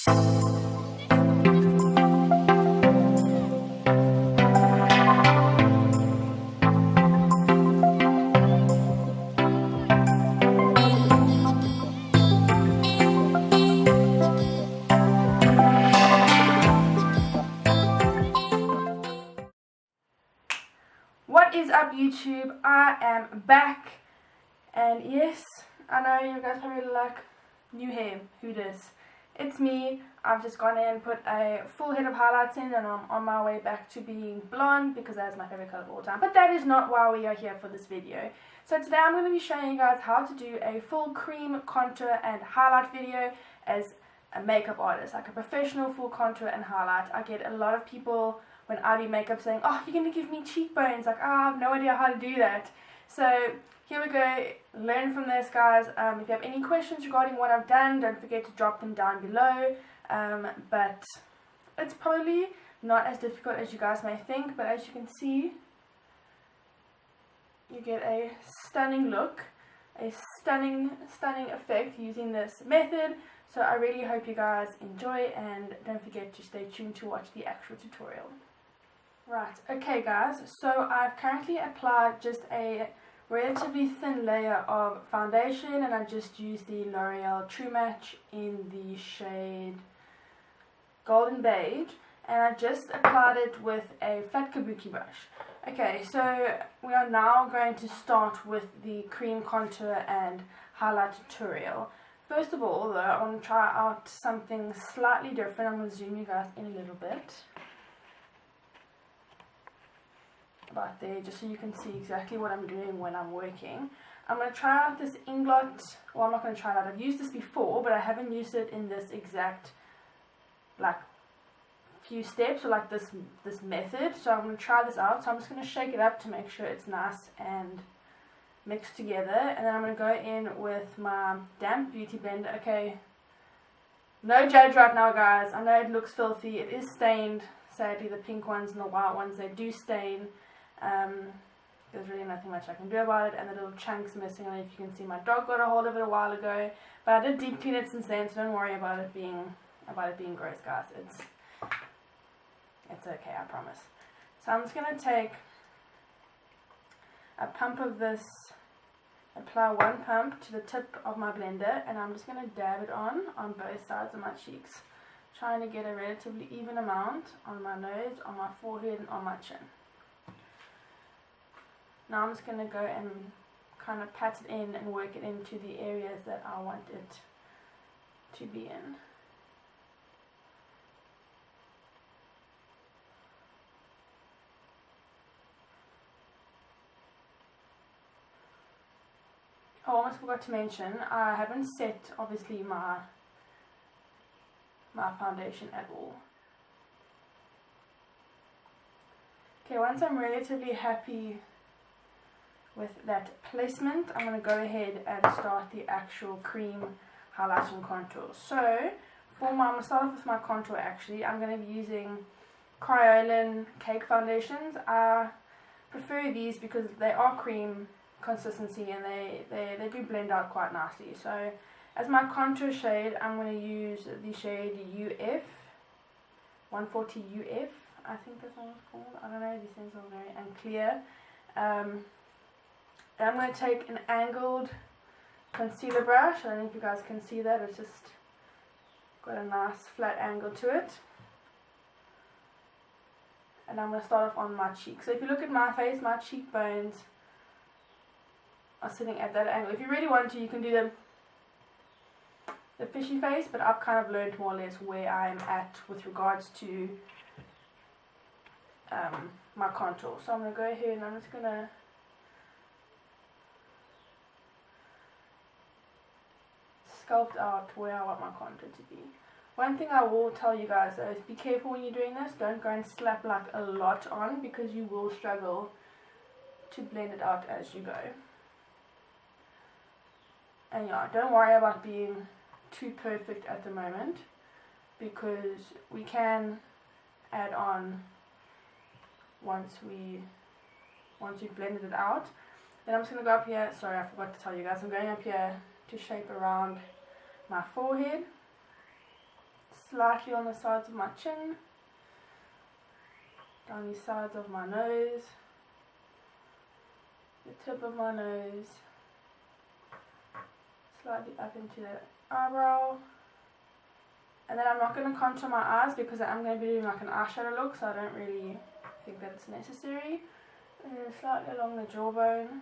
What is up, YouTube? I am back, and yes, I know you guys probably like new hair. Who does? It's me. I've just gone in and put a full head of highlights in, and I'm on my way back to being blonde because that is my favorite color of all time. But that is not why we are here for this video. So today I'm going to be showing you guys how to do a full cream contour and highlight video as a makeup artist, like a professional full contour and highlight. I get a lot of people when I do makeup saying, oh, you're going to give me cheekbones, like, I have no idea how to do that. So here we go, learn from this, guys. If you have any questions regarding what I've done, don't forget to drop them down below. But it's probably not as difficult as you guys may think, but as you can see, you get a stunning look, a stunning effect using this method. So I really hope you guys enjoy, and don't forget to stay tuned to watch the actual tutorial. Right, okay guys, so I've currently applied just a relatively thin layer of foundation, and I just used the L'Oreal True Match in the shade Golden Beige, and I just applied it with a flat kabuki brush. Okay, so we are now going to start with the cream contour and highlight tutorial. First of all though, I want to try out something slightly different. I'm going to zoom you guys in a little bit. About there, just so you can see exactly what I'm doing when I'm working. I'm going to try out this inglot. Well, I'm not going to try it out. I've used this before, but I haven't used it in this exact, like, few steps, or like this method. So I'm going to try this out. So I'm just going to shake it up to make sure it's nice and mixed together, and then I'm going to go in with my damp beauty blender. Okay, no judge right now, guys. I know it looks filthy. It is stained. Sadly, the pink ones and the white ones, they do stain. There's really nothing much I can do about it, and the little chunks missing. I don't know if you can see, my dog got a hold of it a while ago, but I did deep clean it since then, so don't worry about it being gross, guys. It's okay, I promise. So I'm just going to take a pump of this, apply one pump to the tip of my blender, and I'm just going to dab it on both sides of my cheeks, trying to get a relatively even amount on my nose, on my forehead, and on my chin. Now I'm just going to go and kind of pat it in and work it into the areas that I want it to be in. I almost forgot to mention, I haven't set, obviously, my foundation at all. Okay, once I'm relatively happy with that placement, I'm going to go ahead and start the actual cream highlight and contour. So, I'm going to start off with my contour actually. I'm going to be using Kryolan Cake Foundations. I prefer these because they are cream consistency, and they do blend out quite nicely. So as my contour shade, I'm going to use the shade UF 140 UF, I think that's what it's called. I don't know, these things are very unclear. And I'm going to take an angled concealer brush. I don't know if you guys can see that, it's just got a nice flat angle to it. And I'm going to start off on my cheek. So if you look at my face, my cheekbones are sitting at that angle. If you really want to, you can do the fishy face, but I've kind of learned more or less where I'm at with regards to my contour. So I'm going to go ahead and I'm just going to sculpt out where I want my contour to be. One thing I will tell you guys though is be careful when you're doing this. Don't go and slap like a lot on, because you will struggle to blend it out as you go. And yeah, don't worry about being too perfect at the moment, because we can add on once we've blended it out. Then I'm just going to go up here. Sorry, I forgot to tell you guys. I'm going up here to shape around my forehead. slightly on the sides of my chin, down the sides of my nose, the tip of my nose, slightly up into the eyebrow. And then I'm not going to contour my eyes because I'm going to be doing like an eyeshadow look, so I don't really think that it's necessary. And then slightly along the jawbone.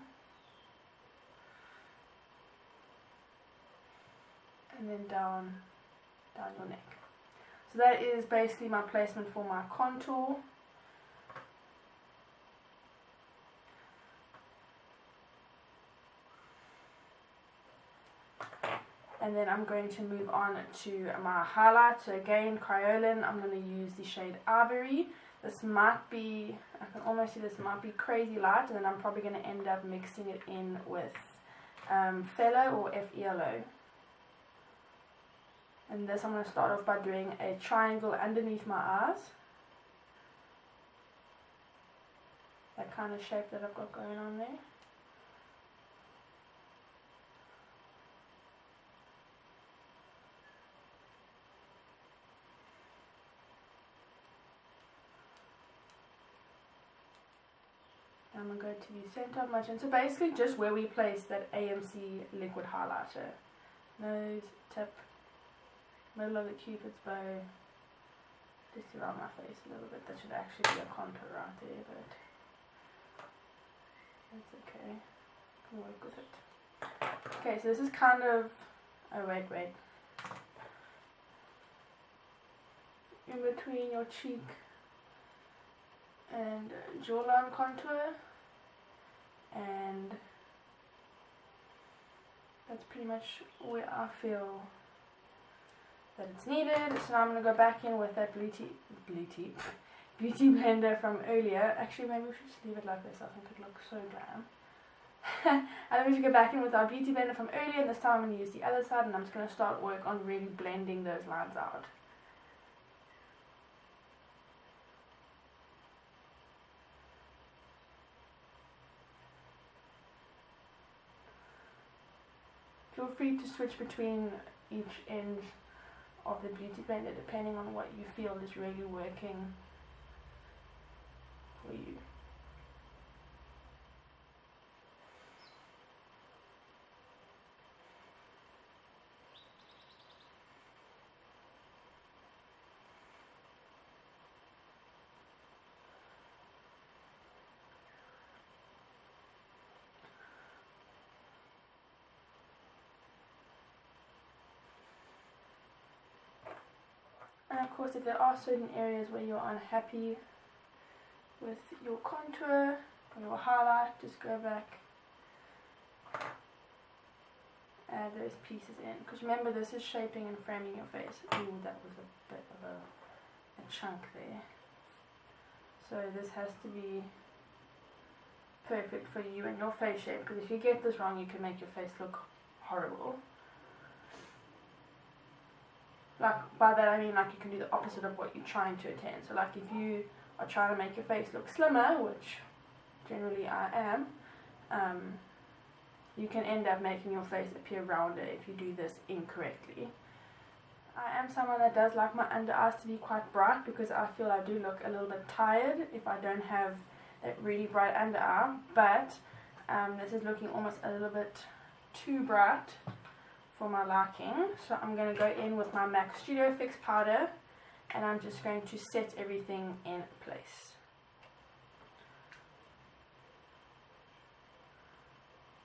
And then down your neck. So that is basically my placement for my contour. And then I'm going to move on to my highlight. So again, Crayolan, I'm going to use the shade Ivory. This might be, I can almost see this might be crazy light, and then I'm probably going to end up mixing it in with Fellow or FELO. And this I'm going to start off by doing a triangle underneath my eyes. That kind of shape that I've got going on there. I'm going to go to the center of my chin. So basically just where we place that AMC liquid highlighter. Nose, tip, middle of the cupid's bow, just around my face a little bit. That should actually be a contour right there, but that's okay. I can work with it. Okay, so this is kind of, oh wait. In between your cheek and jawline contour, and that's pretty much where I feel that it's needed. So now I'm going to go back in with that beauty blender from earlier. Actually, maybe we should just leave it like this. I think it looks so glam. And then we should go back in with our beauty blender from earlier, and this time I'm going to use the other side, and I'm just going to start work on really blending those lines out. Feel free to switch between each end of the beauty blender depending on what you feel is really working for you. And of course, if there are certain areas where you're unhappy with your contour or your highlight, just go back, add those pieces in. Because remember, this is shaping and framing your face. Ooh, that was a bit of a chunk there. So this has to be perfect for you and your face shape, because if you get this wrong, you can make your face look horrible. Like, by that I mean, like, you can do the opposite of what you're trying to attain. So like, if you are trying to make your face look slimmer, which generally I am, you can end up making your face appear rounder if you do this incorrectly. I am someone that does like my under eyes to be quite bright, because I feel I do look a little bit tired if I don't have that really bright under eye, but this is looking almost a little bit too bright for my liking. So I'm going to go in with my MAC Studio Fix powder, and I'm just going to set everything in place.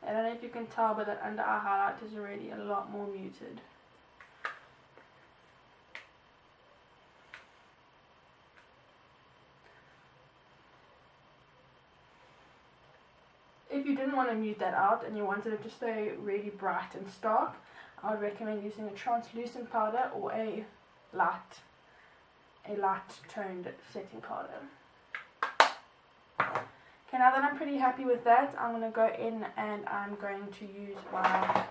I don't know if you can tell, but that under eye highlight is already a lot more muted. If you didn't want to mute that out and you wanted it to stay really bright and stark, I would recommend using a translucent powder or a light toned setting powder. Okay, now that I'm pretty happy with that, I'm going to go in and I'm going to use my,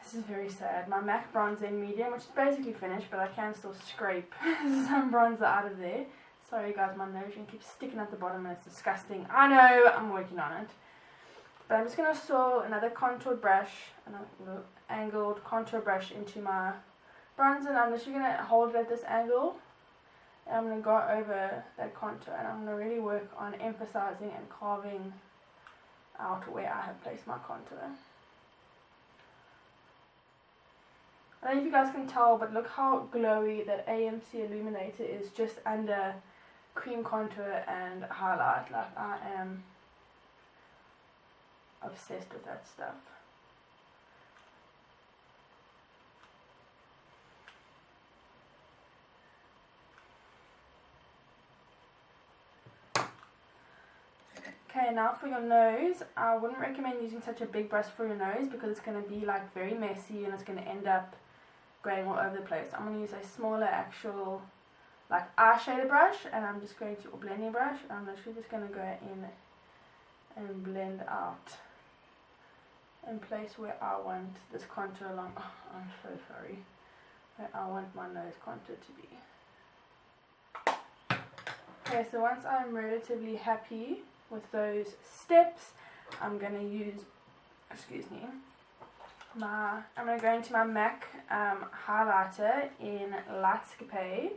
this is very sad, my MAC bronzer in medium, which is basically finished, but I can still scrape some bronzer out of there. Sorry guys, my nose keeps sticking at the bottom and it's disgusting. I know, I'm working on it. But I'm just going to swirl another contoured brush, an angled contour brush into my bronzer, I'm literally going to hold it at this angle. And I'm going to go over that contour, and I'm going to really work on emphasizing and carving out where I have placed my contour. I don't know if you guys can tell, but look how glowy that AMC illuminator is just under cream contour and highlight. Like, I am obsessed with that stuff. Okay, now for your nose, I wouldn't recommend using such a big brush for your nose because it's going to be like very messy and it's going to end up going all over the place. I'm going to use a smaller actual like eyeshadow brush, and I'm just going to, or blending brush, and I'm literally just going to go in and blend out and place where I want this contour along. Oh, I'm so sorry. Where I want my nose contour to be. Okay, so once I'm relatively happy with those steps, I'm going to use, excuse me, I'm going to go into my MAC highlighter in Lightscapade.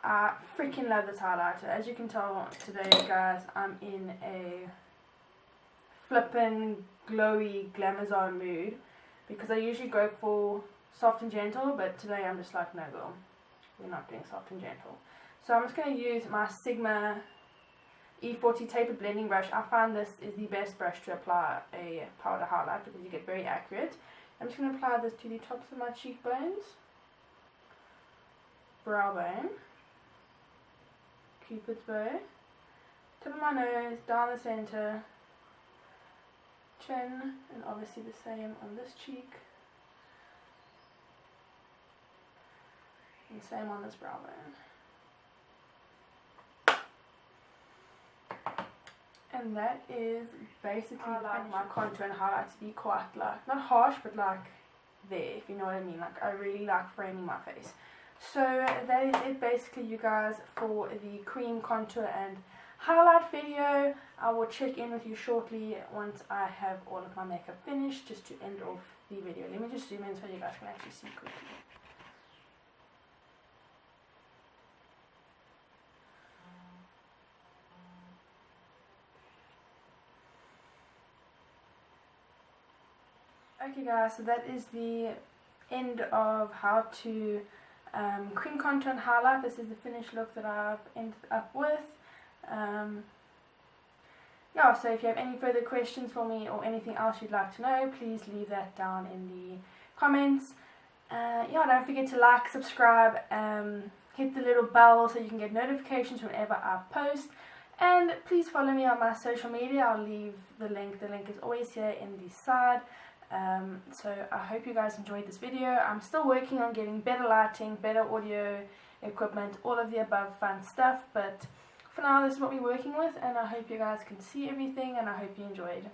I freaking love this highlighter. As you can tell today, guys, I'm in a flippin' glowy glamazon mood because I usually go for soft and gentle, but today I'm just like, no girl, we're not doing soft and gentle. So I'm just going to use my Sigma E40 tapered blending brush. I find this is the best brush to apply a powder highlight because you get very accurate. I'm just going to apply this to the tops of my cheekbones, brow bone, cupid's bow, tip of my nose, down the center, chin, and obviously the same on this cheek, and same on this brow bone. And that is basically my contour and highlight to be quite like, not harsh, but like there, if you know what I mean. Like, I really like framing my face. So that is it basically, you guys, for the cream contour and highlight video. I will check in with you shortly once I have all of my makeup finished, just to end off the video. Let me just zoom in so you guys can actually see quickly. Okay guys, so that is the end of how to cream contour and highlight. This is the finished look that I've ended up with. Yeah, so if you have any further questions for me or anything else you'd like to know, please leave that down in the comments. Yeah, don't forget to like, subscribe, hit the little bell so you can get notifications whenever I post. And please follow me on my social media. I'll leave the link. The link is always here in the side. So I hope you guys enjoyed this video. I'm still working on getting better lighting, better audio equipment, all of the above fun stuff, but for now this is what we're working with, and I hope you guys can see everything, and I hope you enjoyed.